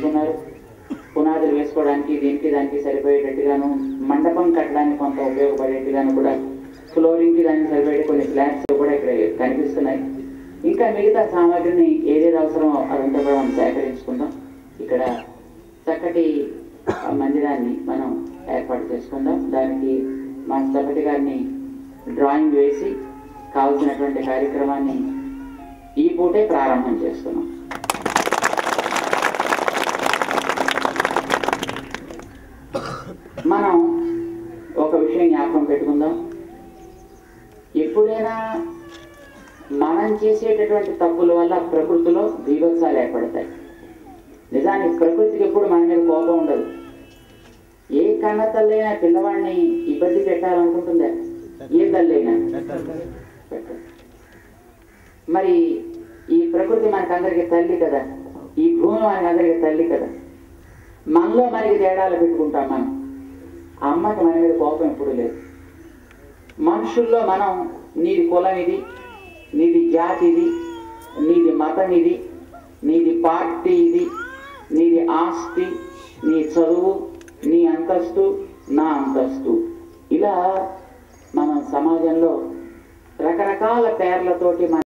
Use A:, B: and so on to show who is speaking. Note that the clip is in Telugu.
A: తీసుకున్నారు. పునాదులు వేసుకోవడానికి దీనికి దానికి సరిపోయేటట్టుగాను, మండపం కట్టడానికి కొంత ఉపయోగపడేట్టుగాను కూడా, ఫ్లోరింగ్కి దానికి సరిపోయే కొన్ని ఫ్లాట్స్ కూడా ఇక్కడ కనిపిస్తున్నాయి. ఇంకా మిగతా సామాగ్రిని ఏదేది అవసరమో అదంతా కూడా మనం సేకరించుకుందాం. ఇక్కడ చక్కటి మందిరాన్ని మనం ఏర్పాటు చేసుకుందాం. దానికి మా స్థపతి గారిని డ్రాయింగ్ వేసి కావలసినటువంటి కార్యక్రమాన్ని ఈ పూటే ప్రారంభం చేస్తున్నాం. మనం ఒక విషయం జ్ఞాపకం పెట్టుకుందాం. ఎప్పుడైనా మనం చేసేటటువంటి తప్పుల వల్ల ప్రకృతిలో బీభత్సాలు ఏర్పడతాయి. నిజానికి ప్రకృతికి ఎప్పుడు మన మీద కోపం ఉండదు. ఏ కన్న తల్లైనా పిల్లవాడిని ఇబ్బంది పెట్టాలనుకుంటుందా? ఏ తల్లైనా పెట్టదు. మరి ఈ ప్రకృతి మనకందరికి తల్లి కదా, ఈ భూమి మనకందరికి తల్లి కదా. మనలో మనకి తేడాలు పెట్టుకుంటాం. మనం అమ్మకి మన మీద కోపం ఎప్పుడు లేదు. మనుషుల్లో మనం నీది కులం ఇది, నీది జాతి ఇది, నీది మతం ఇది, నీది పార్టీ ఇది, నీది ఆస్తి, నీ చదువు, నీ అంతస్తు, నా అంతస్తు, ఇలా మనం సమాజంలో రకరకాల పేర్లతోటి